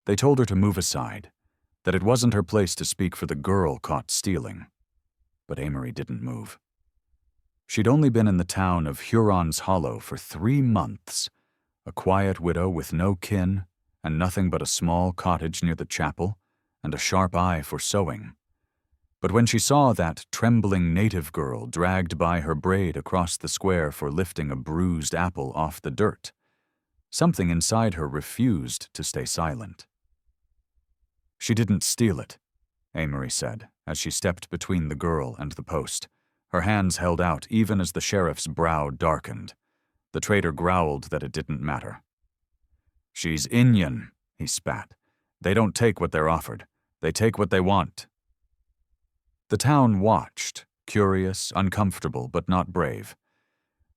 They told her to move aside, that it wasn't her place to speak for the girl caught stealing. But Amory didn't move. She'd only been in the town of Huron's Hollow for 3 months, a quiet widow with no kin and nothing but a small cottage near the chapel and a sharp eye for sewing. But when she saw that trembling native girl dragged by her braid across the square for lifting a bruised apple off the dirt, something inside her refused to stay silent. "She didn't steal it," Amory said, as she stepped between the girl and the post, her hands held out even as the sheriff's brow darkened. The trader growled that it didn't matter. "She's Indian," he spat. "They don't take what they're offered. They take what they want." The town watched, curious, uncomfortable, but not brave.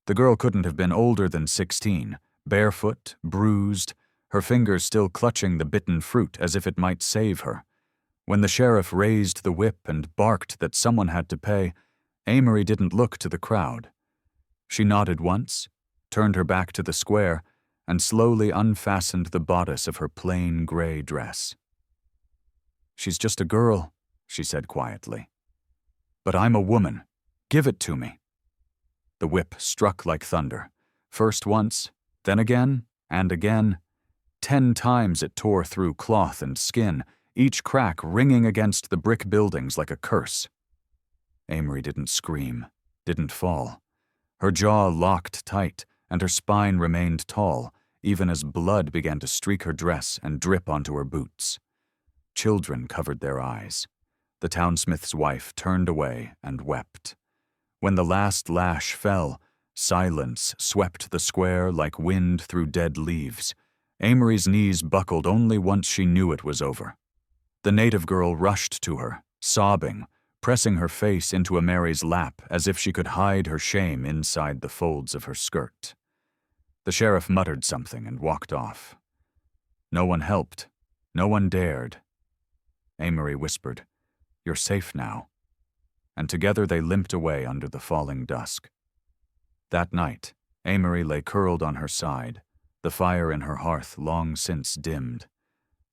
The girl couldn't have been older than 16, barefoot, bruised, her fingers still clutching the bitten fruit as if it might save her. When the sheriff raised the whip and barked that someone had to pay, Amory didn't look to the crowd. She nodded once, turned her back to the square, and slowly unfastened the bodice of her plain gray dress. "She's just a girl," she said quietly. "But I'm a woman. Give it to me." The whip struck like thunder, first once, then again, and again. 10 times it tore through cloth and skin, each crack ringing against the brick buildings like a curse. Amory didn't scream, didn't fall. Her jaw locked tight, and her spine remained tall, even as blood began to streak her dress and drip onto her boots. Children covered their eyes. The townsmith's wife turned away and wept. When the last lash fell, silence swept the square like wind through dead leaves. Amory's knees buckled only once she knew it was over. The native girl rushed to her, sobbing, pressing her face into Amory's lap as if she could hide her shame inside the folds of her skirt. The sheriff muttered something and walked off. No one helped. No one dared. Amory whispered, "You're safe now." And together they limped away under the falling dusk. That night, Amory lay curled on her side, the fire in her hearth long since dimmed.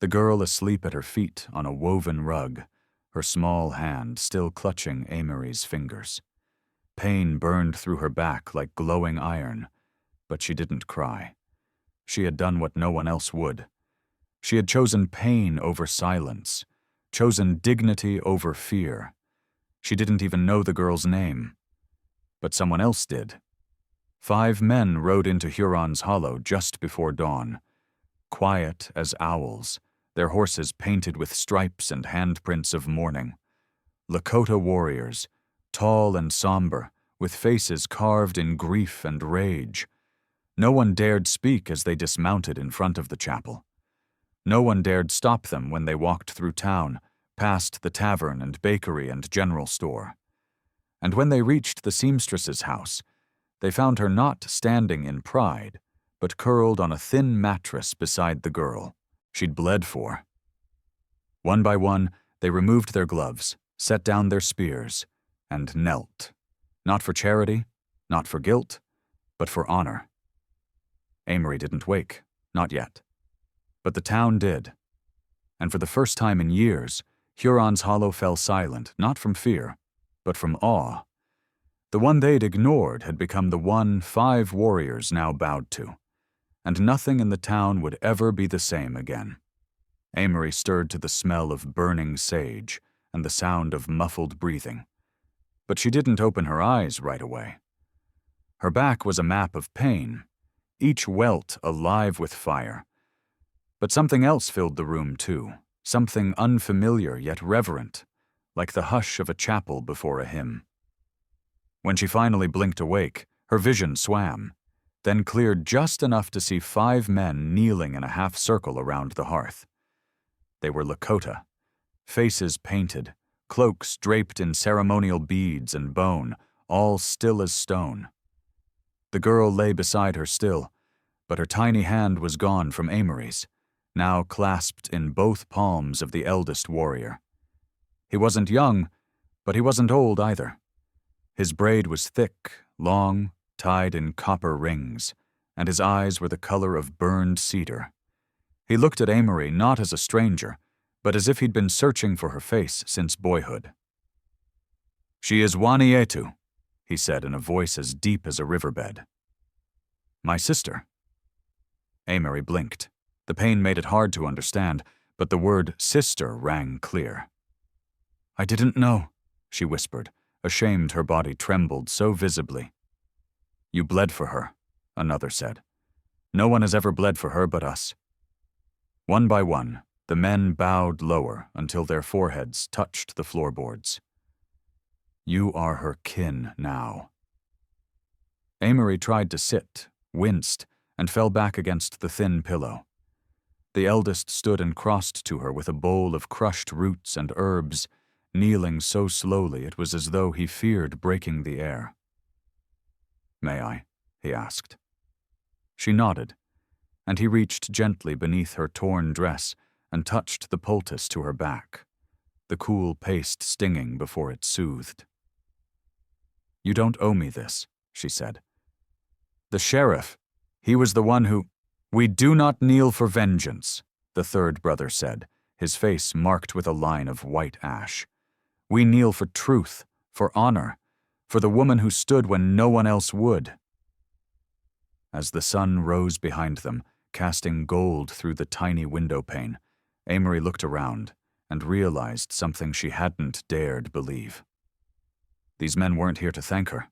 The girl asleep at her feet on a woven rug, her small hand still clutching Amory's fingers. Pain burned through her back like glowing iron, but she didn't cry. She had done what no one else would. She had chosen pain over silence, chosen dignity over fear. She didn't even know the girl's name. But someone else did. 5 men rode into Huron's Hollow just before dawn. Quiet as owls, their horses painted with stripes and handprints of mourning. Lakota warriors, tall and somber, with faces carved in grief and rage. No one dared speak as they dismounted in front of the chapel. No one dared stop them when they walked through town, past the tavern and bakery and general store. And when they reached the seamstress's house, they found her not standing in pride, but curled on a thin mattress beside the girl she'd bled for. One by one, they removed their gloves, set down their spears, and knelt. Not for charity, not for guilt, but for honor. Amory didn't wake, not yet. But the town did. And for the first time in years, Huron's Hollow fell silent, not from fear, but from awe. The one they'd ignored had become the one 5 warriors now bowed to, and nothing in the town would ever be the same again. Amory stirred to the smell of burning sage and the sound of muffled breathing, but she didn't open her eyes right away. Her back was a map of pain, each welt alive with fire. But something else filled the room too, something unfamiliar yet reverent, like the hush of a chapel before a hymn. When she finally blinked awake, her vision swam, then cleared just enough to see 5 men kneeling in a half-circle around the hearth. They were Lakota, faces painted, cloaks draped in ceremonial beads and bone, all still as stone. The girl lay beside her still, but her tiny hand was gone from Amory's, now clasped in both palms of the eldest warrior. He wasn't young, but he wasn't old either. His braid was thick, long, tied in copper rings, and his eyes were the color of burned cedar. He looked at Amory not as a stranger, but as if he'd been searching for her face since boyhood. "She is Wanietu," he said in a voice as deep as a riverbed. "My sister." Amory blinked. The pain made it hard to understand, but the word sister rang clear. "I didn't know," she whispered, ashamed her body trembled so visibly. "You bled for her," another said. "No one has ever bled for her but us." One by one, the men bowed lower until their foreheads touched the floorboards. "You are her kin now." Amory tried to sit, winced, and fell back against the thin pillow. The eldest stood and crossed to her with a bowl of crushed roots and herbs, kneeling so slowly it was as though he feared breaking the air. "May I?" he asked. She nodded, and he reached gently beneath her torn dress and touched the poultice to her back, the cool paste stinging before it soothed. "You don't owe me this," she said. "The sheriff, he was the one who—" "We do not kneel for vengeance," the third brother said, his face marked with a line of white ash. "We kneel for truth, for honor, for the woman who stood when no one else would." As the sun rose behind them, casting gold through the tiny window pane, Amory looked around and realized something she hadn't dared believe. These men weren't here to thank her.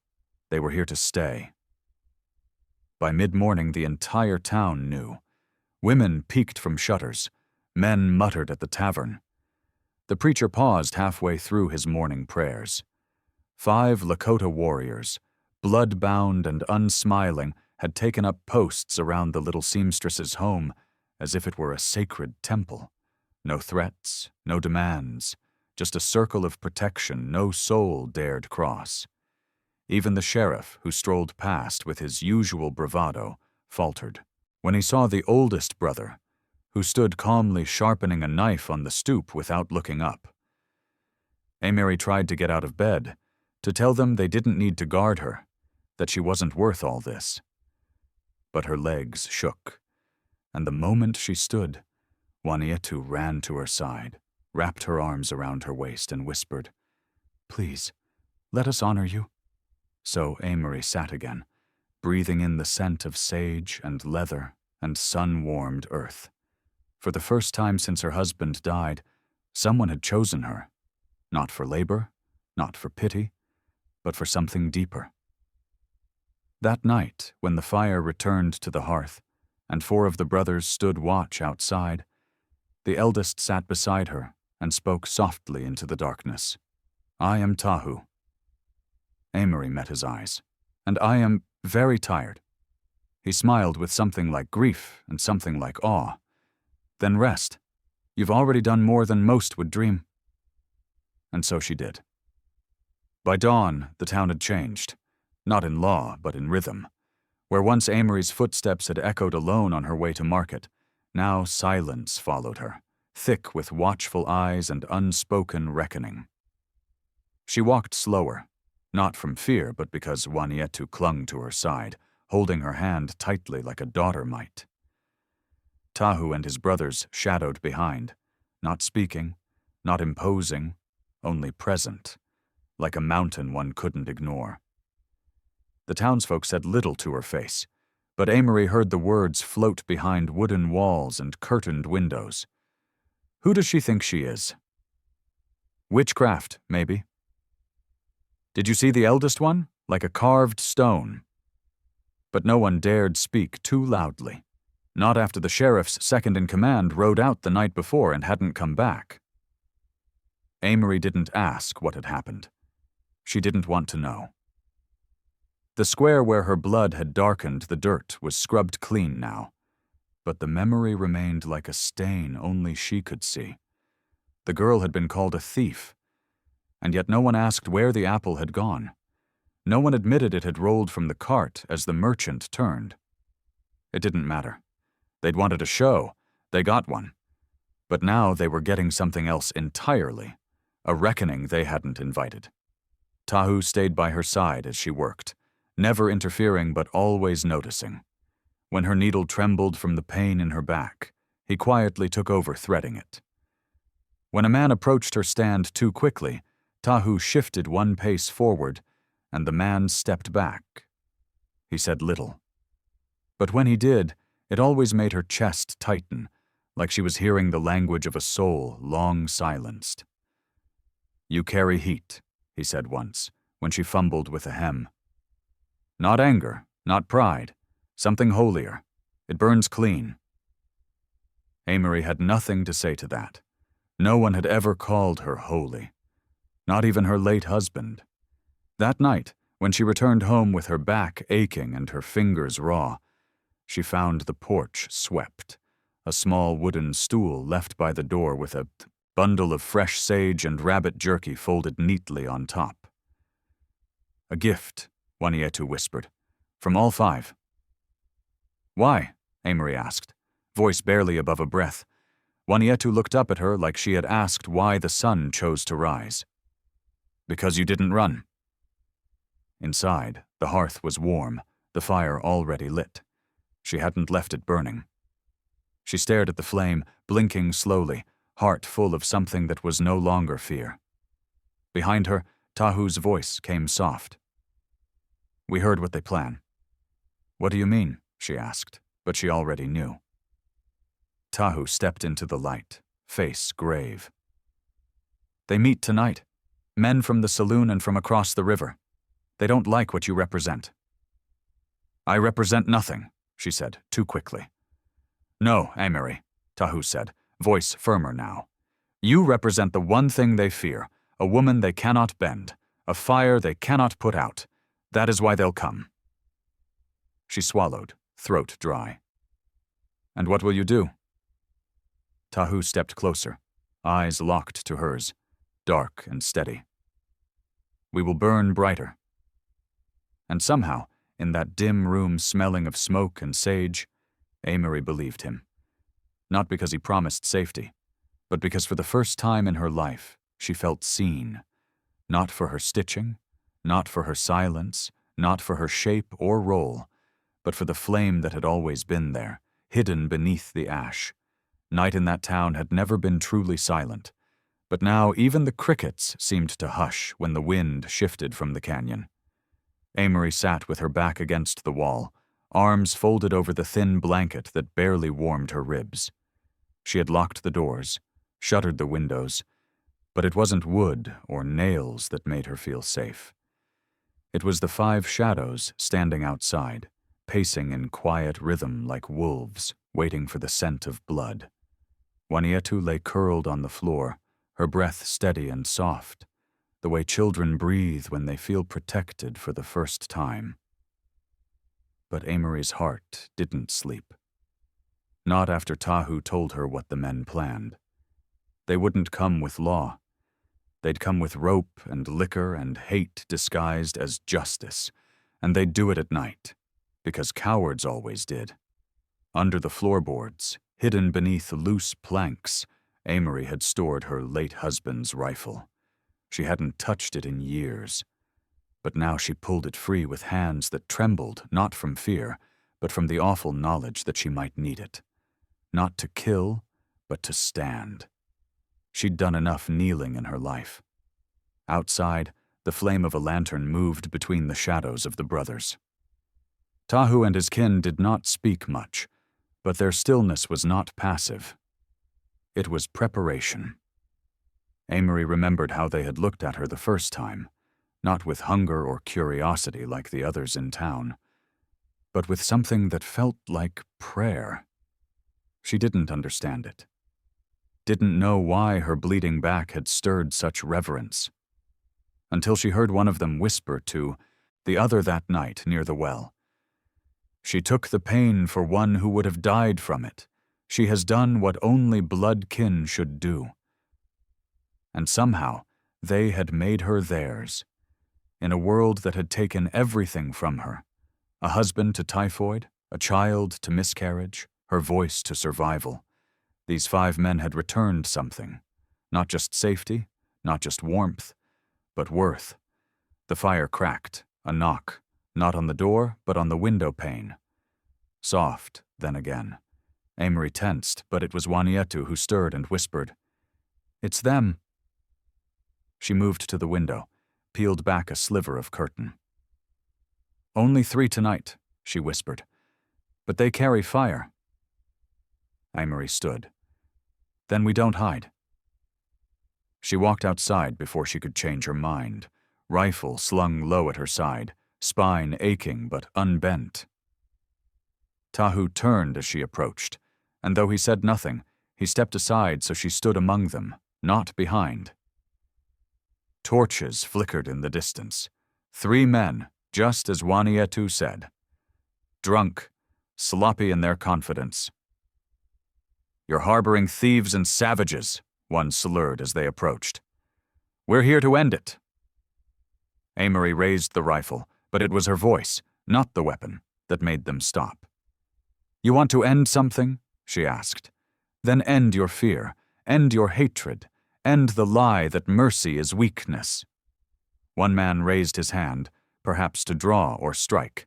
They were here to stay. By mid-morning, the entire town knew. Women peeked from shutters. Men muttered at the tavern. The preacher paused halfway through his morning prayers. 5 Lakota warriors, blood-bound and unsmiling, had taken up posts around the little seamstress's home as if it were a sacred temple. No threats, no demands, just a circle of protection no soul dared cross. Even the sheriff, who strolled past with his usual bravado, faltered. When he saw the oldest brother, who stood calmly sharpening a knife on the stoop without looking up. Amory tried to get out of bed, to tell them they didn't need to guard her, that she wasn't worth all this. But her legs shook, and the moment she stood, Wanietu ran to her side, wrapped her arms around her waist, and whispered, "Please, let us honor you." So Amory sat again, breathing in the scent of sage and leather and sun-warmed earth. For the first time since her husband died, someone had chosen her, not for labor, not for pity, but for something deeper. That night, when the fire returned to the hearth, and 4 of the brothers stood watch outside, the eldest sat beside her and spoke softly into the darkness. "I am Tahu." Amory met his eyes. "And I am very tired." He smiled with something like grief and something like awe. "Then rest. You've already done more than most would dream." And so she did. By dawn, the town had changed. Not in law, but in rhythm. Where once Amory's footsteps had echoed alone on her way to market, now silence followed her, thick with watchful eyes and unspoken reckoning. She walked slower, not from fear, but because Wanietu clung to her side, holding her hand tightly like a daughter might. Tahu and his brothers shadowed behind, not speaking, not imposing, only present, like a mountain one couldn't ignore. The townsfolk said little to her face, but Amory heard the words float behind wooden walls and curtained windows. Who does she think she is? Witchcraft, maybe. Did you see the eldest one? Like a carved stone. But no one dared speak too loudly. Not after the sheriff's second-in-command rode out the night before and hadn't come back. Amory didn't ask what had happened. She didn't want to know. The square where her blood had darkened the dirt was scrubbed clean now, but the memory remained like a stain only she could see. The girl had been called a thief, and yet no one asked where the apple had gone. No one admitted it had rolled from the cart as the merchant turned. It didn't matter. They'd wanted a show. They got one. But now they were getting something else entirely, a reckoning they hadn't invited. Tahu stayed by her side as she worked, never interfering but always noticing. When her needle trembled from the pain in her back, He quietly took over threading it. When a man approached her stand too quickly, Tahu shifted one pace forward, and the man stepped back. He said little. But when he did, it always made her chest tighten, like she was hearing the language of a soul long silenced. "You carry heat," he said once, when she fumbled with a hem. "Not anger, not pride, something holier. It burns clean." Amory had nothing to say to that. No one had ever called her holy. Not even her late husband. That night, when she returned home with her back aching and her fingers raw, she found the porch swept, a small wooden stool left by the door with a bundle of fresh sage and rabbit jerky folded neatly on top. "A gift," Juanietu whispered, "from all five." "Why?" Amory asked, voice barely above a breath. Juanietu looked up at her like she had asked why the sun chose to rise. "Because you didn't run." Inside, the hearth was warm, the fire already lit. She hadn't left it burning. She stared at the flame, blinking slowly, heart full of something that was no longer fear. Behind her, Tahu's voice came soft. "We heard what they plan." "What do you mean?" she asked, but she already knew. Tahu stepped into the light, face grave. "They meet tonight. Men from the saloon and from across the river. They don't like what you represent." "I represent nothing," she said, too quickly. "No, Amory," Tahu said, voice firmer now. "You represent the one thing they fear, a woman they cannot bend, a fire they cannot put out. That is why they'll come." She swallowed, throat dry. "And what will you do?" Tahu stepped closer, eyes locked to hers, dark and steady. "We will burn brighter." And somehow, in that dim room smelling of smoke and sage, Amory believed him. Not because he promised safety, but because for the first time in her life, she felt seen. Not for her stitching, not for her silence, not for her shape or role, but for the flame that had always been there, hidden beneath the ash. Night in that town had never been truly silent, but now even the crickets seemed to hush when the wind shifted from the canyon. Amory sat with her back against the wall, arms folded over the thin blanket that barely warmed her ribs. She had locked the doors, shuttered the windows, but it wasn't wood or nails that made her feel safe. It was the five shadows standing outside, pacing in quiet rhythm like wolves, waiting for the scent of blood. Juanietu lay curled on the floor, her breath steady and soft, the way children breathe when they feel protected for the first time. But Amory's heart didn't sleep. Not after Tahu told her what the men planned. They wouldn't come with law. They'd come with rope and liquor and hate disguised as justice, and they'd do it at night, because cowards always did. Under the floorboards, hidden beneath loose planks, Amory had stored her late husband's rifle. She hadn't touched it in years, but now she pulled it free with hands that trembled not from fear, but from the awful knowledge that she might need it. Not to kill, but to stand. She'd done enough kneeling in her life. Outside, the flame of a lantern moved between the shadows of the brothers. Tahu and his kin did not speak much, but their stillness was not passive. It was preparation. Amory remembered how they had looked at her the first time, not with hunger or curiosity like the others in town, but with something that felt like prayer. She didn't understand it. Didn't know why her bleeding back had stirred such reverence. Until she heard one of them whisper to the other that night near the well. "She took the pain for one who would have died from it. She has done what only blood kin should do." And somehow, they had made her theirs. In a world that had taken everything from her. A husband to typhoid, a child to miscarriage, her voice to survival. These five men had returned something. Not just safety, not just warmth, but worth. The fire cracked, a knock, not on the door, but on the window pane. Soft, then again. Amory tensed, but it was Juanietu who stirred and whispered, "It's them." She moved to the window, peeled back a sliver of curtain. "Only 3 tonight," she whispered. "But they carry fire." Amory stood. "Then we don't hide." She walked outside before she could change her mind, rifle slung low at her side, spine aching but unbent. Tahu turned as she approached, and though he said nothing, he stepped aside so she stood among them, not behind. Torches flickered in the distance. 3 men, just as Juanietu said. Drunk, sloppy in their confidence. "You're harboring thieves and savages," one slurred as they approached. "We're here to end it." Amory raised the rifle, but it was her voice, not the weapon, that made them stop. "You want to end something?" she asked. "Then end your fear, end your hatred, end the lie that mercy is weakness." One man raised his hand, perhaps to draw or strike.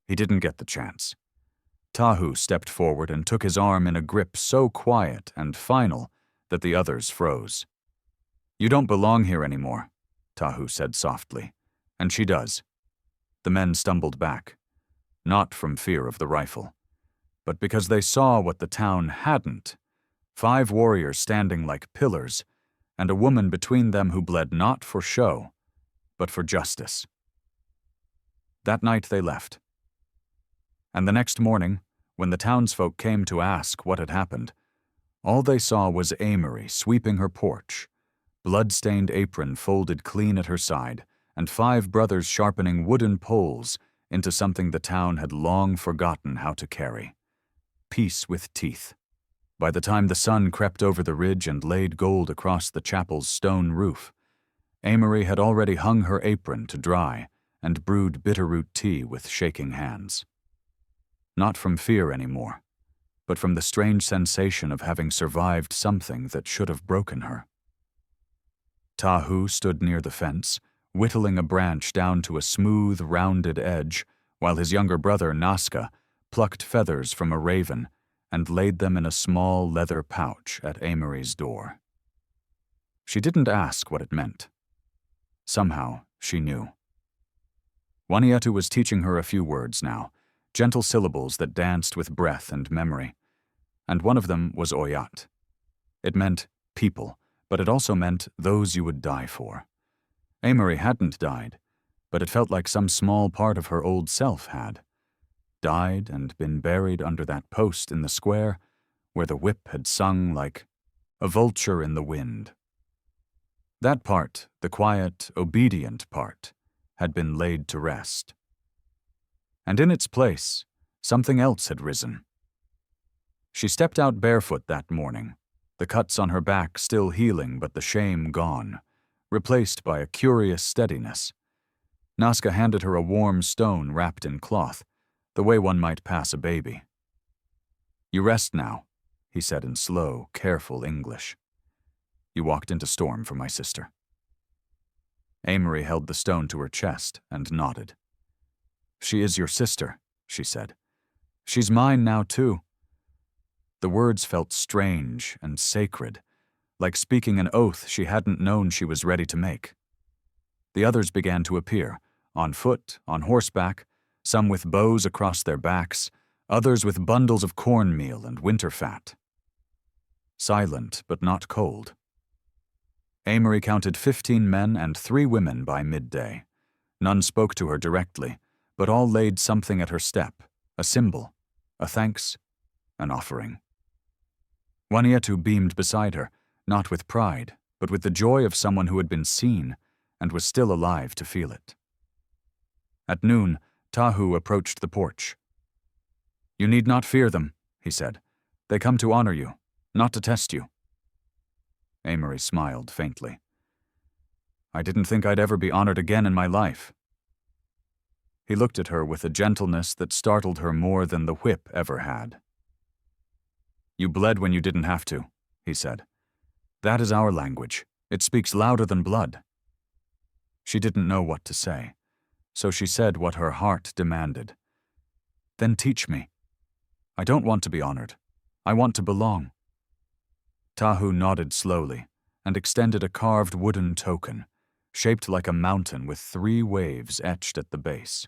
He didn't get the chance. Tahu stepped forward and took his arm in a grip so quiet and final that the others froze. "You don't belong here anymore," Tahu said softly. "And she does." The men stumbled back, not from fear of the rifle, but because they saw what the town hadn't: 5 warriors standing like pillars, and a woman between them who bled not for show, but for justice. That night they left. And the next morning, when the townsfolk came to ask what had happened, all they saw was Amory sweeping her porch, blood-stained apron folded clean at her side, and 5 brothers sharpening wooden poles into something the town had long forgotten how to carry: peace with teeth. By the time the sun crept over the ridge and laid gold across the chapel's stone roof, Amory had already hung her apron to dry and brewed bitterroot tea with shaking hands. Not from fear anymore, but from the strange sensation of having survived something that should have broken her. Tahu stood near the fence, whittling a branch down to a smooth, rounded edge, while his younger brother, Nazca, plucked feathers from a raven and laid them in a small leather pouch at Amory's door. She didn't ask what it meant. Somehow, she knew. Juanietu was teaching her a few words now, gentle syllables that danced with breath and memory, and one of them was Oyat. It meant people, but it also meant those you would die for. Amory hadn't died, but it felt like some small part of her old self had. Died and been buried under that post in the square where the whip had sung like a vulture in the wind. That part, the quiet, obedient part, had been laid to rest. And in its place, something else had risen. She stepped out barefoot that morning, the cuts on her back still healing but the shame gone, replaced by a curious steadiness. Nazca handed her a warm stone wrapped in cloth, the way one might pass a baby. "You rest now," he said in slow, careful English. "You walked into storm for my sister." Amory held the stone to her chest and nodded. "She is your sister," she said. "She's mine now, too." The words felt strange and sacred, like speaking an oath she hadn't known she was ready to make. The others began to appear, on foot, on horseback, some with bows across their backs, others with bundles of cornmeal and winter fat. Silent but not cold. Amory counted 15 men and 3 women by midday. None spoke to her directly, but all laid something at her step, a symbol, a thanks, an offering. Juanietu beamed beside her, not with pride, but with the joy of someone who had been seen and was still alive to feel it. At noon, Tahu approached the porch. "You need not fear them," he said. "They come to honor you, not to test you." Amory smiled faintly. "I didn't think I'd ever be honored again in my life." He looked at her with a gentleness that startled her more than the whip ever had. "You bled when you didn't have to," he said. "That is our language. It speaks louder than blood." She didn't know what to say, so she said what her heart demanded. "Then teach me. I don't want to be honored. I want to belong." Tahu nodded slowly and extended a carved wooden token, shaped like a mountain with 3 waves etched at the base.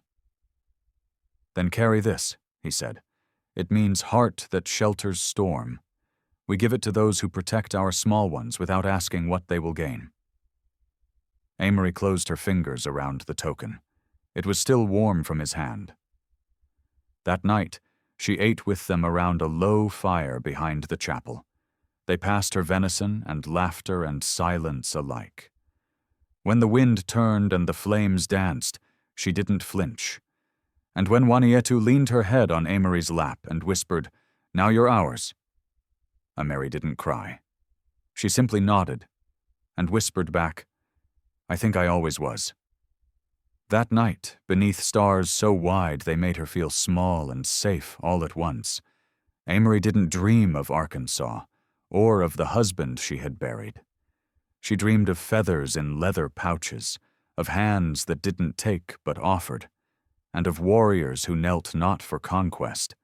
"Then carry this," he said. "It means heart that shelters storm. We give it to those who protect our small ones without asking what they will gain." Amory closed her fingers around the token. It was still warm from his hand. That night, she ate with them around a low fire behind the chapel. They passed her venison and laughter and silence alike. When the wind turned and the flames danced, she didn't flinch. And when Wanietu leaned her head on Amory's lap and whispered, "Now you're ours," Amory didn't cry. She simply nodded and whispered back, "I think I always was." That night, beneath stars so wide they made her feel small and safe all at once, Amory didn't dream of Arkansas or of the husband she had buried. She dreamed of feathers in leather pouches, of hands that didn't take but offered, and of warriors who knelt not for conquest,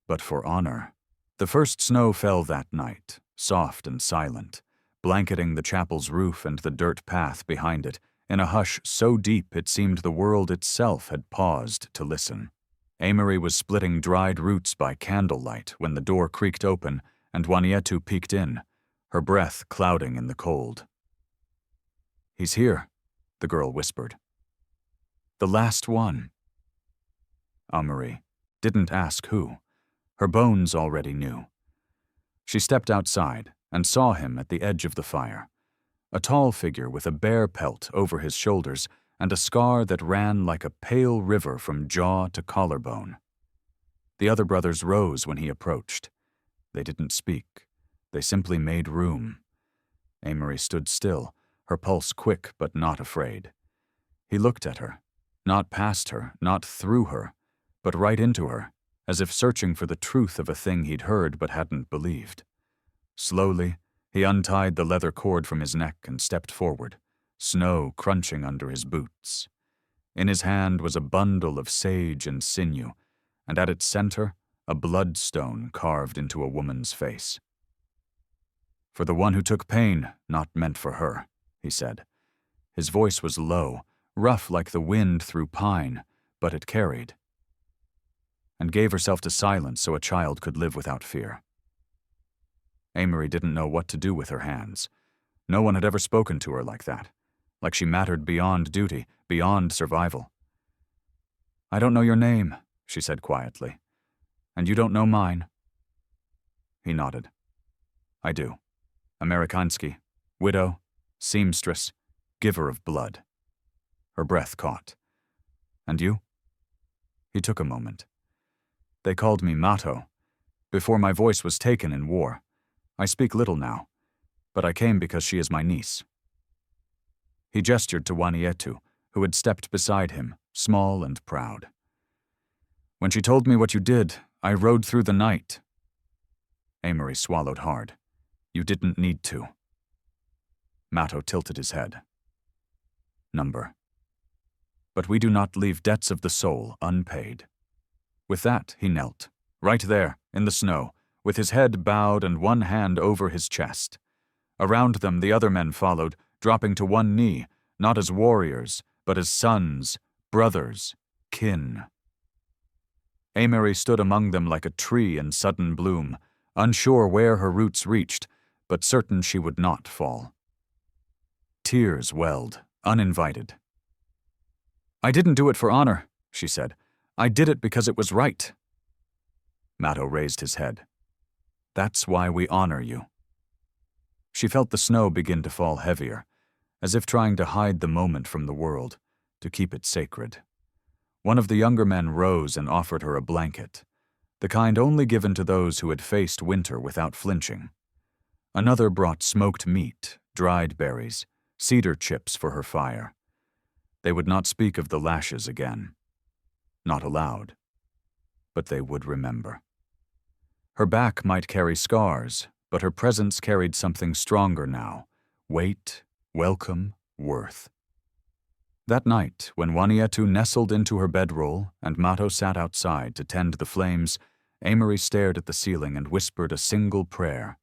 but for honor. The first snow fell that night, soft and silent, blanketing the chapel's roof and the dirt path behind it, in a hush so deep it seemed the world itself had paused to listen. Amory was splitting dried roots by candlelight when the door creaked open and Wanietu peeked in, her breath clouding in the cold. "He's here," the girl whispered. "The last one." Amory didn't ask who. Her bones already knew. She stepped outside and saw him at the edge of the fire, a tall figure with a bear pelt over his shoulders and a scar that ran like a pale river from jaw to collarbone. The other brothers rose when he approached. They didn't speak. They simply made room. Amory stood still, her pulse quick but not afraid. He looked at her, not past her, not through her, but right into her, as if searching for the truth of a thing he'd heard but hadn't believed. Slowly, he untied the leather cord from his neck and stepped forward, snow crunching under his boots. In his hand was a bundle of sage and sinew, and at its center, a bloodstone carved into a woman's face. "For the one who took pain, not meant for her," he said. His voice was low, rough like the wind through pine, but it carried. "And gave herself to silence so a child could live without fear." Amory didn't know what to do with her hands. No one had ever spoken to her like that, like she mattered beyond duty, beyond survival. "I don't know your name," she said quietly. "And you don't know mine." He nodded. "I do. Amerikansky, widow, seamstress, giver of blood." Her breath caught. "And you?" He took a moment. "They called me Mato, before my voice was taken in war. I speak little now, but I came because she is my niece." He gestured to Wanietu, who had stepped beside him, small and proud. "When she told me what you did, I rode through the night." Amory swallowed hard. "You didn't need to." Mato tilted his head. "Number. But we do not leave debts of the soul unpaid." With that, he knelt, right there, in the snow, with his head bowed and one hand over his chest. Around them the other men followed, dropping to one knee, not as warriors, but as sons, brothers, kin. Amory stood among them like a tree in sudden bloom, unsure where her roots reached, but certain she would not fall. Tears welled, uninvited. "I didn't do it for honor," she said. "I did it because it was right." Mato raised his head. "That's why we honor you." She felt the snow begin to fall heavier, as if trying to hide the moment from the world, to keep it sacred. One of the younger men rose and offered her a blanket, the kind only given to those who had faced winter without flinching. Another brought smoked meat, dried berries, cedar chips for her fire. They would not speak of the lashes again. Not aloud. But they would remember. Her back might carry scars, but her presence carried something stronger now. Weight, welcome, worth. That night, when Wanietu nestled into her bedroll and Mato sat outside to tend the flames, Amory stared at the ceiling and whispered a single prayer,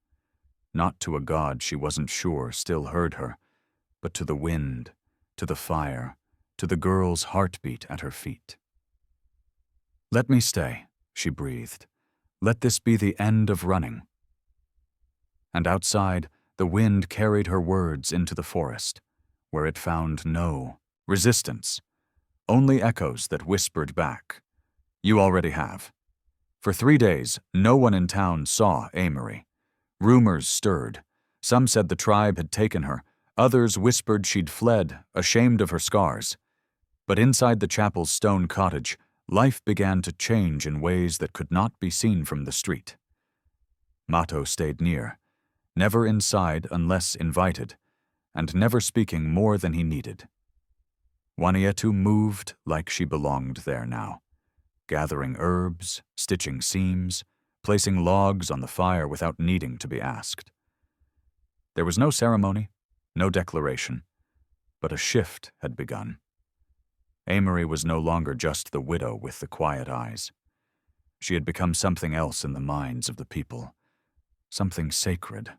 not to a god she wasn't sure still heard her, but to the wind, to the fire, to the girl's heartbeat at her feet. "Let me stay," she breathed. "Let this be the end of running." And outside, the wind carried her words into the forest, where it found no resistance, only echoes that whispered back, "You already have." For 3 days, no one in town saw Amory. Rumors stirred. Some said the tribe had taken her. Others whispered she'd fled, ashamed of her scars. But inside the chapel's stone cottage, life began to change in ways that could not be seen from the street. Mato stayed near, never inside unless invited, and never speaking more than he needed. Juanietu moved like she belonged there now, gathering herbs, stitching seams, placing logs on the fire without needing to be asked. There was no ceremony, no declaration, but a shift had begun. Amory was no longer just the widow with the quiet eyes. She had become something else in the minds of the people, something sacred.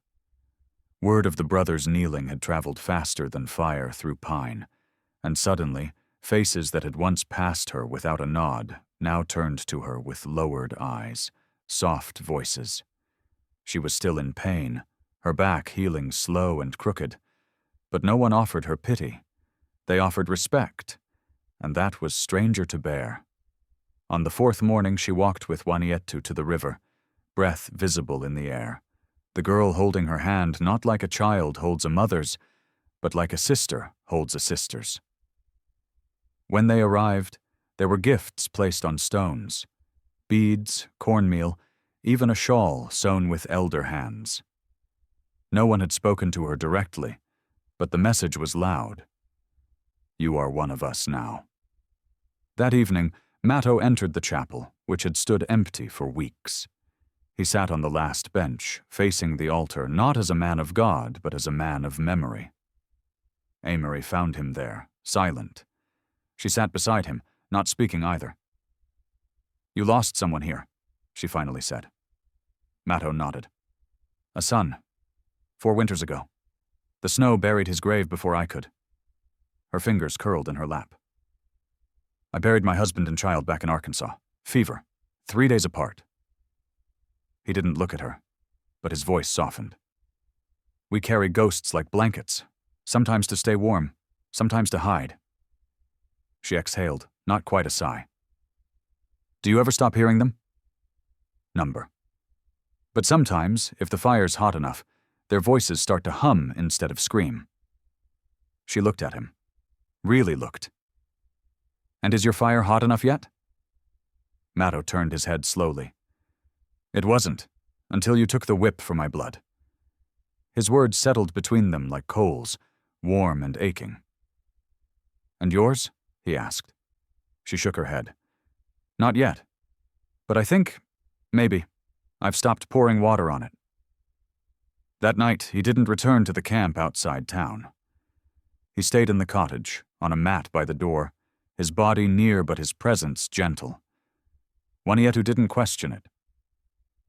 Word of the brothers kneeling had traveled faster than fire through pine, and suddenly, faces that had once passed her without a nod now turned to her with lowered eyes, soft voices. She was still in pain, her back healing slow and crooked, but no one offered her pity. They offered respect, and that was stranger to bear. On the 4th morning she walked with Juanietu to the river, breath visible in the air, the girl holding her hand not like a child holds a mother's, but like a sister holds a sister's. When they arrived, there were gifts placed on stones, beads, cornmeal, even a shawl sewn with elder hands. No one had spoken to her directly, but the message was loud. "You are one of us now." That evening, Mato entered the chapel, which had stood empty for weeks. He sat on the last bench, facing the altar, not as a man of God, but as a man of memory. Amory found him there, silent. She sat beside him, not speaking either. "You lost someone here," she finally said. Mato nodded. "A son. 4 winters ago. The snow buried his grave before I could." Her fingers curled in her lap. "I buried my husband and child back in Arkansas. Fever. 3 days apart." He didn't look at her, but his voice softened. "We carry ghosts like blankets, sometimes to stay warm, sometimes to hide." She exhaled, not quite a sigh. "Do you ever stop hearing them?" "Number. But sometimes, if the fire's hot enough, their voices start to hum instead of scream." She looked at him. Really looked. "And is your fire hot enough yet?" Mato turned his head slowly. "It wasn't, until you took the whip for my blood." His words settled between them like coals, warm and aching. "And yours?" he asked. She shook her head. "Not yet. But I think, maybe, I've stopped pouring water on it." That night, he didn't return to the camp outside town. He stayed in the cottage, on a mat by the door, his body near but his presence gentle. Juanietu didn't question it.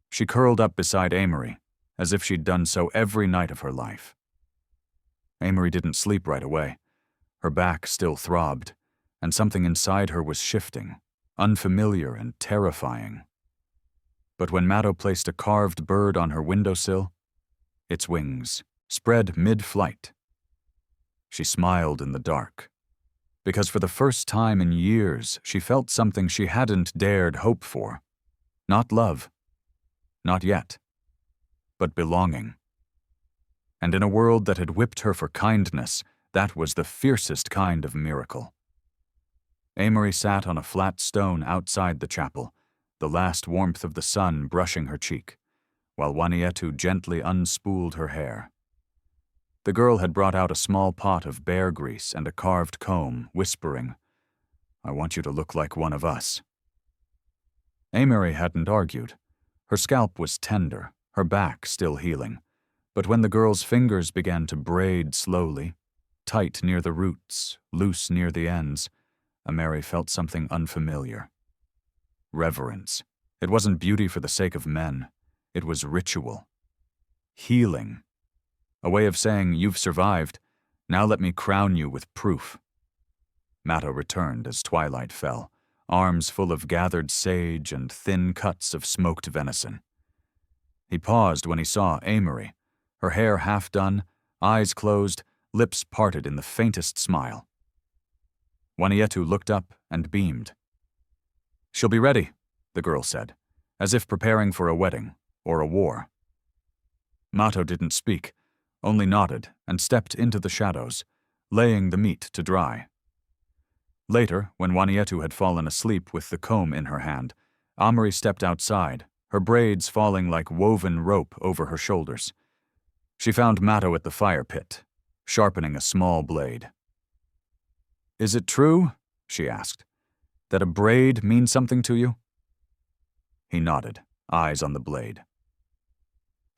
She curled up beside Amory, as if she'd done so every night of her life. Amory didn't sleep right away. Her back still throbbed, and something inside her was shifting, unfamiliar and terrifying. But when Mato placed a carved bird on her windowsill, its wings spread mid-flight. She smiled in the dark, because for the first time in years she felt something she hadn't dared hope for. Not love. Not yet. But belonging. And in a world that had whipped her for kindness, that was the fiercest kind of miracle. Amory sat on a flat stone outside the chapel, the last warmth of the sun brushing her cheek, while Juanietu gently unspooled her hair. The girl had brought out a small pot of bear grease and a carved comb, whispering, "I want you to look like one of us." Amory hadn't argued. Her scalp was tender, her back still healing, but when the girl's fingers began to braid slowly, tight near the roots, loose near the ends, Amory felt something unfamiliar. Reverence, It wasn't beauty for the sake of men. It was ritual. Healing. A way of saying, you've survived. Now let me crown you with proof. Matto returned as twilight fell, arms full of gathered sage and thin cuts of smoked venison. He paused when he saw Amory, her hair half done, eyes closed, lips parted in the faintest smile. Wanietu looked up and beamed. "She'll be ready," the girl said, as if preparing for a wedding or a war. Matto didn't speak, only nodded and stepped into the shadows, laying the meat to dry. Later, when Wanietu had fallen asleep with the comb in her hand, Amory stepped outside, her braids falling like woven rope over her shoulders. She found Matto at the fire pit, sharpening a small blade. "Is it true," she asked, "that a braid means something to you?" He nodded, eyes on the blade.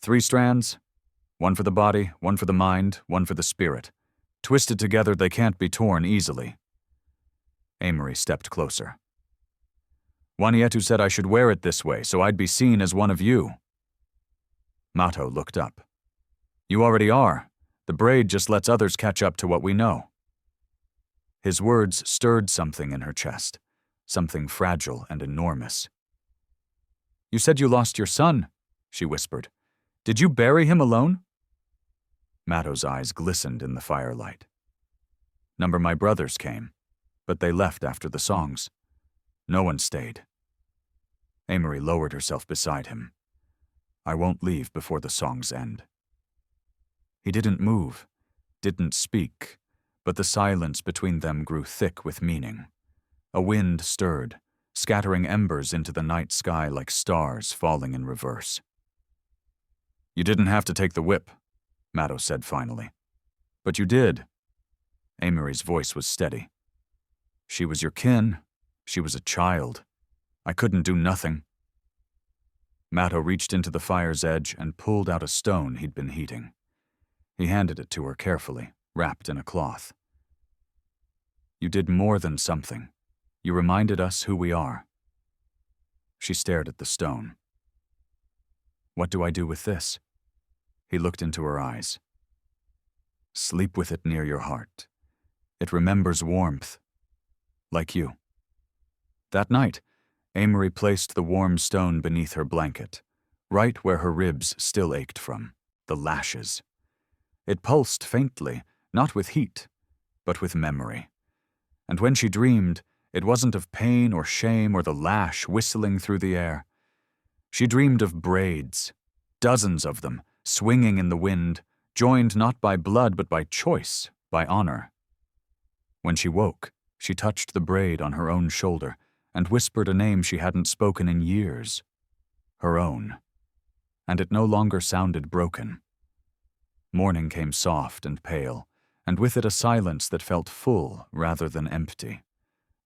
3 strands, one for the body, one for the mind, one for the spirit. Twisted together, they can't be torn easily. Amory stepped closer. "Wanietu said I should wear it this way so I'd be seen as one of you." Matto looked up. "You already are. The braid just lets others catch up to what we know." His words stirred something in her chest, something fragile and enormous. "You said you lost your son," she whispered. "Did you bury him alone?" Matto's eyes glistened in the firelight. "Number my brothers came, but they left after the songs. No one stayed." Amory lowered herself beside him. "I won't leave before the songs end." He didn't move, didn't speak, but the silence between them grew thick with meaning. A wind stirred, scattering embers into the night sky like stars falling in reverse. "You didn't have to take the whip," Matto said finally. "But you did." Amory's voice was steady. "She was your kin. She was a child. I couldn't do nothing." Matto reached into the fire's edge and pulled out a stone he'd been heating. He handed it to her carefully, wrapped in a cloth. "You did more than something. You reminded us who we are." She stared at the stone. "What do I do with this?" He looked into her eyes. "Sleep with it near your heart. It remembers warmth. Like you." That night, Amory placed the warm stone beneath her blanket, right where her ribs still ached from, the lashes. It pulsed faintly, not with heat, but with memory. And when she dreamed, it wasn't of pain or shame or the lash whistling through the air. She dreamed of braids, dozens of them, swinging in the wind, joined not by blood but by choice, by honor. When she woke, she touched the braid on her own shoulder and whispered a name she hadn't spoken in years. Her own. And it no longer sounded broken. Morning came soft and pale, and with it a silence that felt full rather than empty.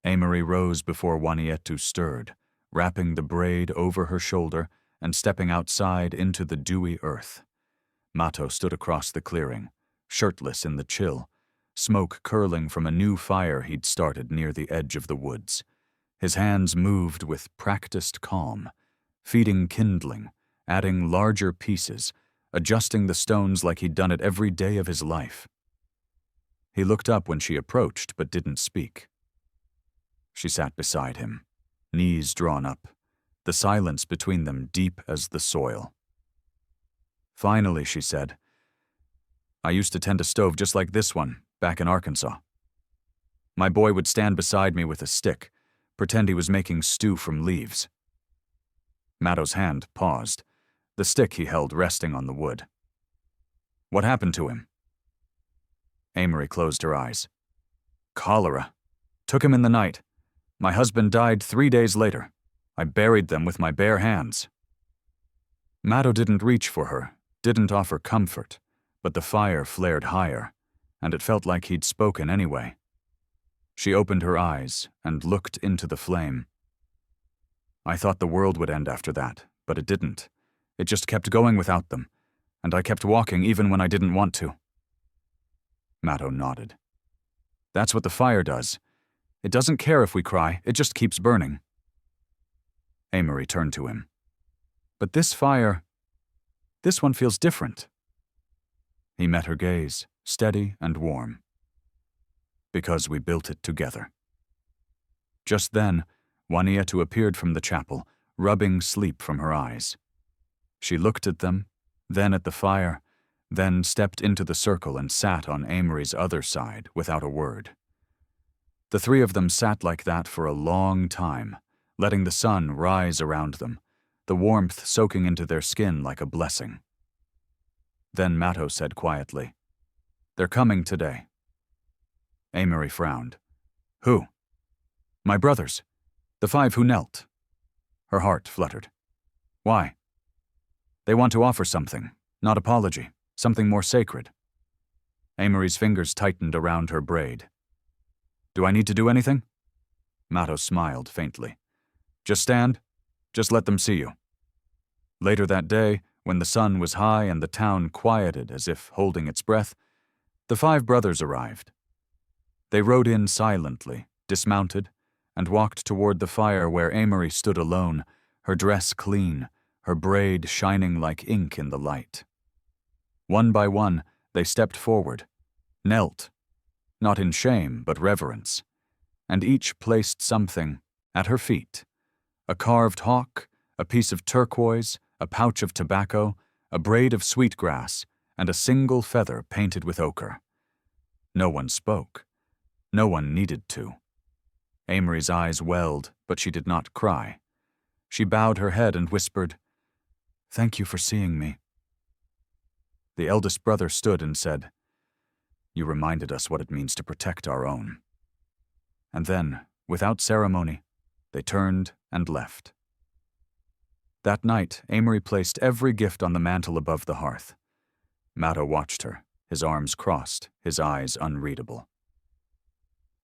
Amory rose before Wanietu stirred, wrapping the braid over her shoulder and stepping outside into the dewy earth. Matto stood across the clearing, shirtless in the chill, smoke curling from a new fire he'd started near the edge of the woods. His hands moved with practiced calm, feeding kindling, adding larger pieces, adjusting the stones like he'd done it every day of his life. He looked up when she approached but didn't speak. She sat beside him, knees drawn up, the silence between them deep as the soil. Finally, she said, "I used to tend a stove just like this one, back in Arkansas. My boy would stand beside me with a stick, pretend he was making stew from leaves." Matto's hand paused, the stick he held resting on the wood. "What happened to him?" Amory closed her eyes. "Cholera. Took him in the night. My husband died 3 days later. I buried them with my bare hands." Matto didn't reach for her, didn't offer comfort, but the fire flared higher, and it felt like he'd spoken anyway. She opened her eyes and looked into the flame. "I thought the world would end after that, but it didn't. It just kept going without them, and I kept walking even when I didn't want to." Matto nodded. "That's what the fire does. It doesn't care if we cry, it just keeps burning." Amory turned to him. But this fire, this one feels different. He met her gaze, steady and warm. Because we built it together. Just then, Juanietu appeared from the chapel, rubbing sleep from her eyes. She looked at them, then at the fire, then stepped into the circle and sat on Amory's other side without a word. The three of them sat like that for a long time, letting the sun rise around them, the warmth soaking into their skin like a blessing. Then Matto said quietly, "They're coming today." Amory frowned. "Who?" "My brothers, the 5 who knelt." Her heart fluttered. "Why?" "They want to offer something, not apology, something more sacred." Amory's fingers tightened around her braid. "Do I need to do anything?" Matto smiled faintly. "Just stand. Just let them see you." Later that day, when the sun was high and the town quieted as if holding its breath, the 5 brothers arrived. They rode in silently, dismounted, and walked toward the fire where Amory stood alone, her dress clean, her braid shining like ink in the light. One by one, they stepped forward, knelt, not in shame but reverence, and each placed something at her feet: a carved hawk, a piece of turquoise, a pouch of tobacco, a braid of sweetgrass, and a single feather painted with ochre. No one spoke. No one needed to. Amory's eyes welled, but she did not cry. She bowed her head and whispered, "Thank you for seeing me." The eldest brother stood and said, "You reminded us what it means to protect our own." And then, without ceremony, they turned and left. That night, Amory placed every gift on the mantel above the hearth. Matto watched her, his arms crossed, his eyes unreadable.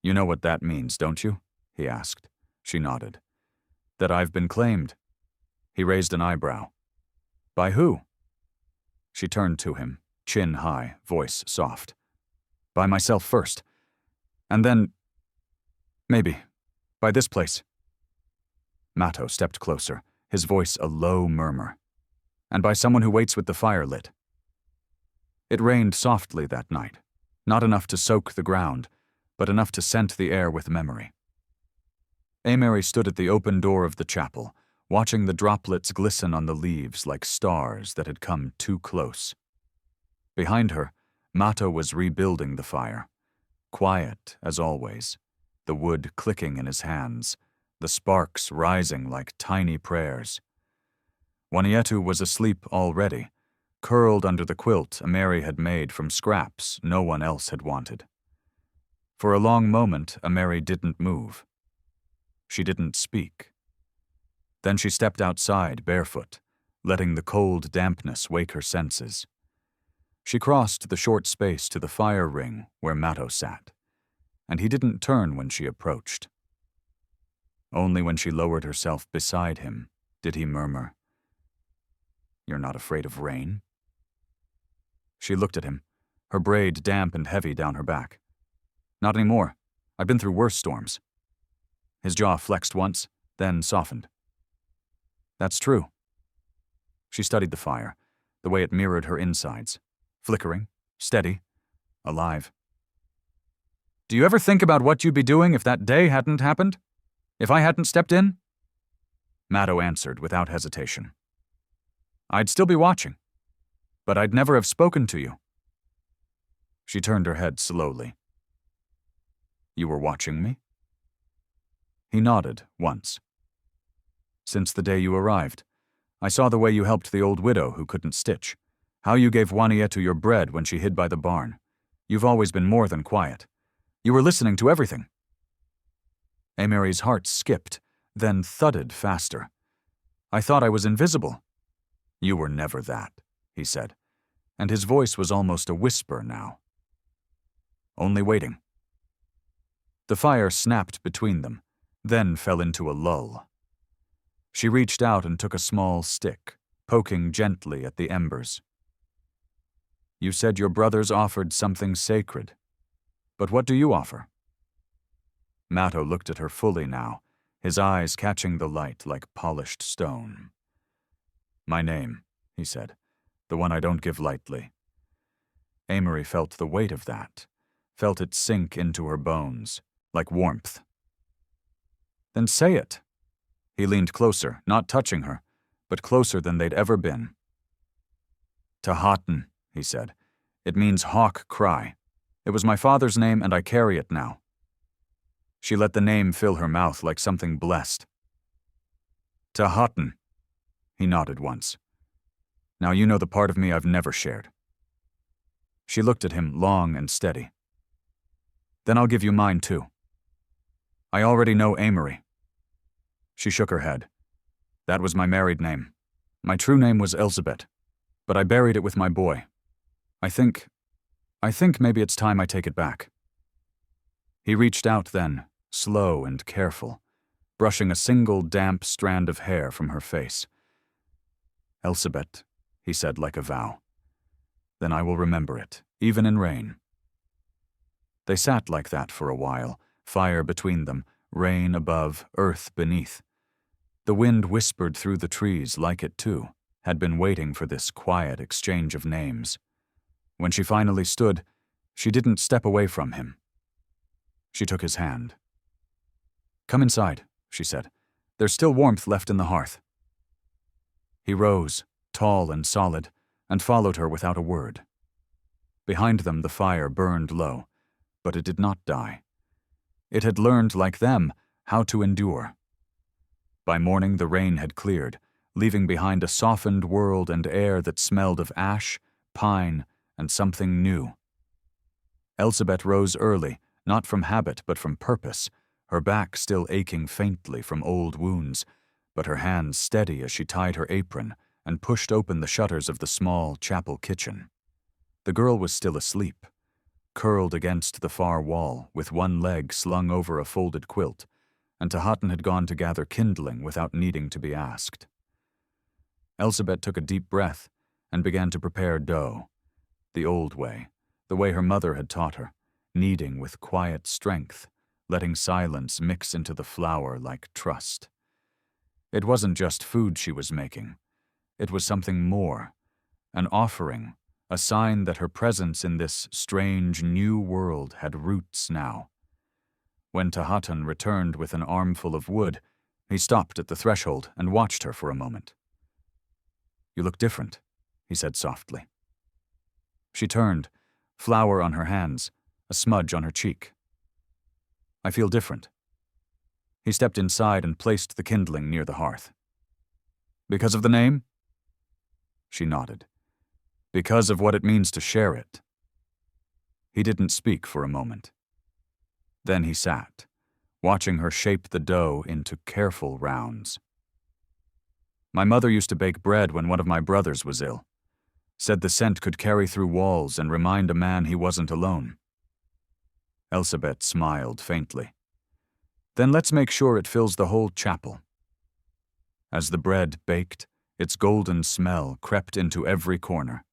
"You know what that means, don't you?" he asked. She nodded. "That I've been claimed." He raised an eyebrow. "By who?" She turned to him, chin high, voice soft. "By myself first. And then, maybe, by this place." Matto stepped closer, his voice a low murmur. "And by someone who waits with the fire lit." It rained softly that night, not enough to soak the ground, but enough to scent the air with memory. Amory stood at the open door of the chapel, watching the droplets glisten on the leaves like stars that had come too close. Behind her, Matto was rebuilding the fire, quiet as always, the wood clicking in his hands, the sparks rising like tiny prayers. Juanietu was asleep already, curled under the quilt Amory had made from scraps no one else had wanted. For a long moment, Amory didn't move. She didn't speak. Then she stepped outside barefoot, letting the cold dampness wake her senses. She crossed the short space to the fire ring where Matto sat, and he didn't turn when she approached. Only when she lowered herself beside him did he murmur, "You're not afraid of rain?" She looked at him, her braid damp and heavy down her back. "Not anymore. I've been through worse storms." His jaw flexed once, then softened. "That's true." She studied the fire, the way it mirrored her insides, flickering, steady, alive. "Do you ever think about what you'd be doing if that day hadn't happened? If I hadn't stepped in?" Matto answered without hesitation. "I'd still be watching, but I'd never have spoken to you." She turned her head slowly. "You were watching me?" He nodded once. "Since the day you arrived, I saw the way you helped the old widow who couldn't stitch, how you gave Juanietu your bread when she hid by the barn. You've always been more than quiet. You were listening to everything." Amory's heart skipped, then thudded faster. "I thought I was invisible." "You were never that," he said, and his voice was almost a whisper now. "Only waiting." The fire snapped between them, then fell into a lull. She reached out and took a small stick, poking gently at the embers. "You said your brothers offered something sacred. But what do you offer?" Matto looked at her fully now, his eyes catching the light like polished stone. "My name," he said, "the one I don't give lightly." Amory felt the weight of that, felt it sink into her bones, like warmth. "Then say it." He leaned closer, not touching her, but closer than they'd ever been. "Tahatan," he said. "It means hawk cry. It was my father's name and I carry it now." She let the name fill her mouth like something blessed. "Tahatan." He nodded once. "Now you know the part of me I've never shared." She looked at him long and steady. "Then I'll give you mine too. I already know Amory." She shook her head. "That was my married name. My true name was Elizabeth, but I buried it with my boy. I think maybe it's time I take it back." He reached out then, slow and careful, brushing a single damp strand of hair from her face. "Elizabeth," he said like a vow. "Then I will remember it, even in rain." They sat like that for a while, fire between them, rain above, earth beneath. The wind whispered through the trees like it too, had been waiting for this quiet exchange of names. When she finally stood, she didn't step away from him. She took his hand. "Come inside," she said. "There's still warmth left in the hearth." He rose, tall and solid, and followed her without a word. Behind them the fire burned low, but it did not die. It had learned, like them, how to endure. By morning the rain had cleared, leaving behind a softened world and air that smelled of ash, pine, and something new. Elizabeth rose early, not from habit but from purpose, her back still aching faintly from old wounds, but her hands steady as she tied her apron and pushed open the shutters of the small chapel kitchen. The girl was still asleep, curled against the far wall with one leg slung over a folded quilt, and Tahatan had gone to gather kindling without needing to be asked. Elizabeth took a deep breath and began to prepare dough, the old way, the way her mother had taught her, kneading with quiet strength, letting silence mix into the flour like trust. It wasn't just food she was making. It was something more, an offering, a sign that her presence in this strange new world had roots now. When Tahatan returned with an armful of wood, he stopped at the threshold and watched her for a moment. "You look different," he said softly. She turned, flour on her hands, a smudge on her cheek. "I feel different." He stepped inside and placed the kindling near the hearth. "Because of the name?" She nodded. "Because of what it means to share it." He didn't speak for a moment. Then he sat, watching her shape the dough into careful rounds. "My mother used to bake bread when one of my brothers was ill. Said the scent could carry through walls and remind a man he wasn't alone." Elizabeth smiled faintly. "Then let's make sure it fills the whole chapel." As the bread baked, its golden smell crept into every corner.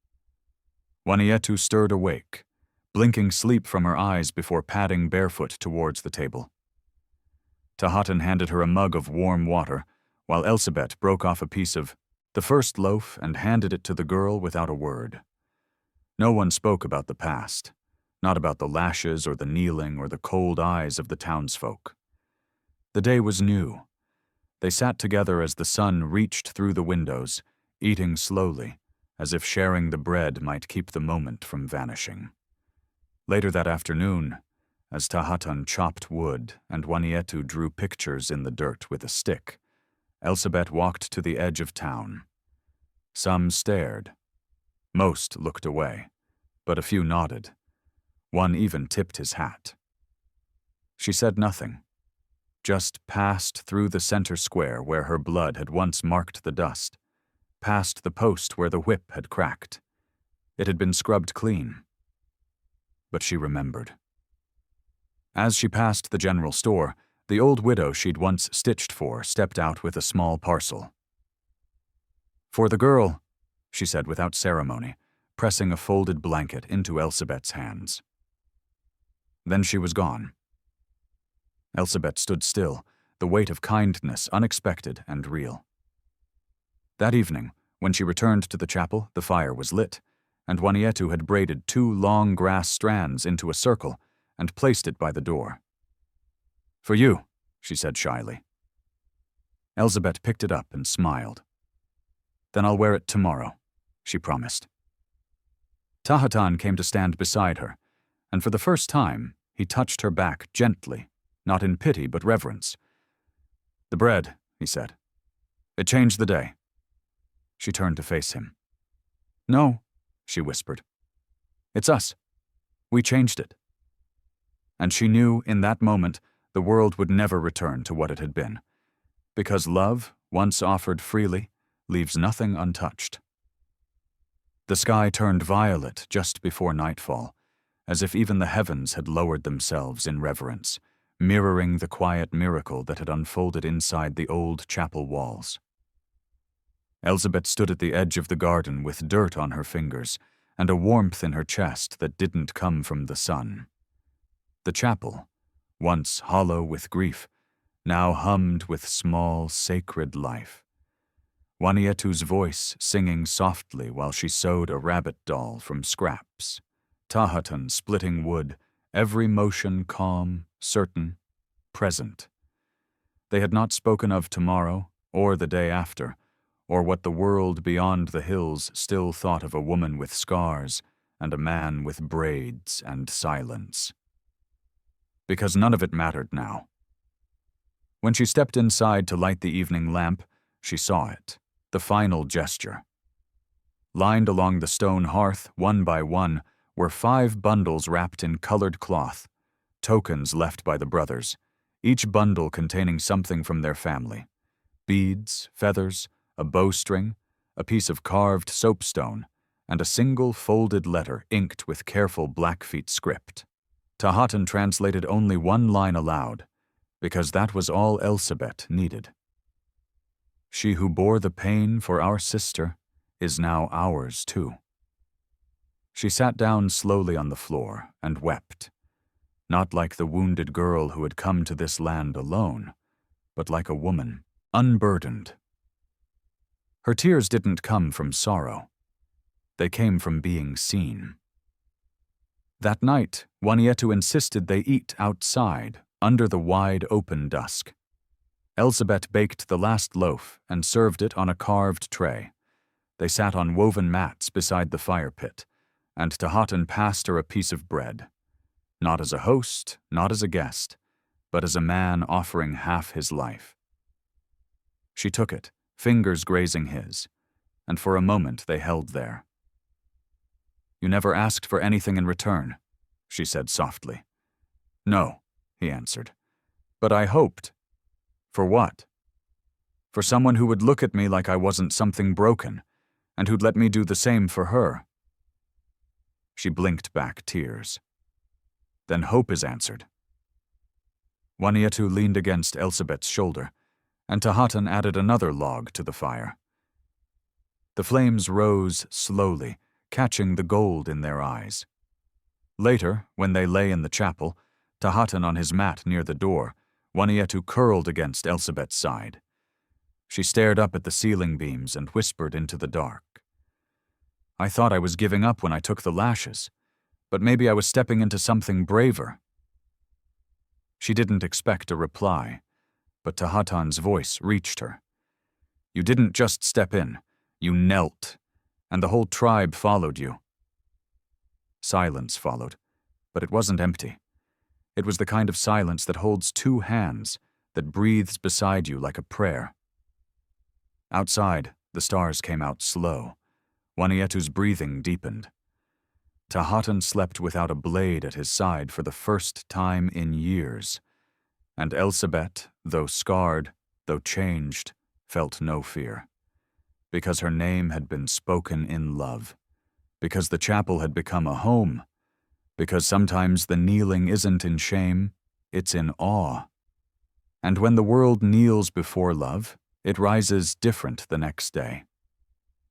Juanietu stirred awake, blinking sleep from her eyes before padding barefoot towards the table. Tahatan handed her a mug of warm water, while Elizabeth broke off a piece of the first loaf and handed it to the girl without a word. No one spoke about the past, not about the lashes or the kneeling or the cold eyes of the townsfolk. The day was new. They sat together as the sun reached through the windows, eating slowly, as if sharing the bread might keep the moment from vanishing. Later that afternoon, as Tahatan chopped wood and Juanietu drew pictures in the dirt with a stick, Elizabeth walked to the edge of town. Some stared. Most looked away, but a few nodded. One even tipped his hat. She said nothing, just passed through the center square where her blood had once marked the dust, past the post where the whip had cracked. It had been scrubbed clean. But she remembered. As she passed the general store, the old widow she'd once stitched for stepped out with a small parcel. "For the girl," she said without ceremony, pressing a folded blanket into Elizabeth's hands. Then she was gone. Elizabeth stood still, the weight of kindness unexpected and real. That evening, when she returned to the chapel, the fire was lit, and Juanietu had braided 2 long grass strands into a circle and placed it by the door. "For you," she said shyly. Elizabeth picked it up and smiled. "Then I'll wear it tomorrow," she promised. Tahatan came to stand beside her, and for the first time, he touched her back gently, not in pity but reverence. "The bread," he said. "It changed the day." She turned to face him. "No," she whispered. "It's us. We changed it." And she knew in that moment the world would never return to what it had been, because love, once offered freely, leaves nothing untouched. The sky turned violet just before nightfall, as if even the heavens had lowered themselves in reverence, mirroring the quiet miracle that had unfolded inside the old chapel walls. Elizabeth stood at the edge of the garden with dirt on her fingers and a warmth in her chest that didn't come from the sun. The chapel, once hollow with grief, now hummed with small, sacred life. Juanietu's voice singing softly while she sewed a rabbit doll from scraps. Tahatan splitting wood, every motion calm, certain, present. They had not spoken of tomorrow, or the day after, or what the world beyond the hills still thought of a woman with scars and a man with braids and silence. Because none of it mattered now. When she stepped inside to light the evening lamp, she saw it, the final gesture. Lined along the stone hearth, one by one, were 5 bundles wrapped in colored cloth, tokens left by the brothers, each bundle containing something from their family: beads, feathers, a bowstring, a piece of carved soapstone, and a single folded letter inked with careful Blackfeet script. Tahatan translated only one line aloud, because that was all Elizabeth needed. "She who bore the pain for our sister is now ours too." She sat down slowly on the floor and wept, not like the wounded girl who had come to this land alone, but like a woman, unburdened. Her tears didn't come from sorrow. They came from being seen. That night, Juanietu insisted they eat outside, under the wide open dusk. Elizabeth baked the last loaf and served it on a carved tray. They sat on woven mats beside the fire pit, and Tahatan passed her a piece of bread. Not as a host, not as a guest, but as a man offering half his life. She took it, fingers grazing his, and for a moment they held there. "You never asked for anything in return," she said softly. "No," he answered, "but I hoped." "For what?" "For someone who would look at me like I wasn't something broken, and who'd let me do the same for her." She blinked back tears. "Then hope is answered." Juanietu leaned against Elizabeth's shoulder, and Tahatan added another log to the fire. The flames rose slowly, catching the gold in their eyes. Later, when they lay in the chapel, Tahatan on his mat near the door, Juanietu curled against Elizabeth's side. She stared up at the ceiling beams and whispered into the dark. "I thought I was giving up when I took the lashes, but maybe I was stepping into something braver." She didn't expect a reply, but Tahatan's voice reached her. "You didn't just step in, you knelt, and the whole tribe followed you." Silence followed, but it wasn't empty. It was the kind of silence that holds 2 hands, that breathes beside you like a prayer. Outside, the stars came out slow. Juanietu's breathing deepened. Tahatan slept without a blade at his side for the first time in years, and Elizabeth, though scarred, though changed, felt no fear. Because her name had been spoken in love. Because the chapel had become a home. Because sometimes the kneeling isn't in shame, it's in awe. And when the world kneels before love, it rises different the next day.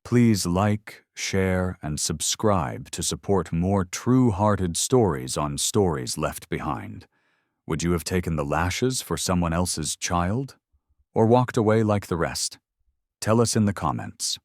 Please like, share, and subscribe to support more true-hearted stories on Stories Left Behind. Would you have taken the lashes for someone else's child? Or walked away like the rest? Tell us in the comments.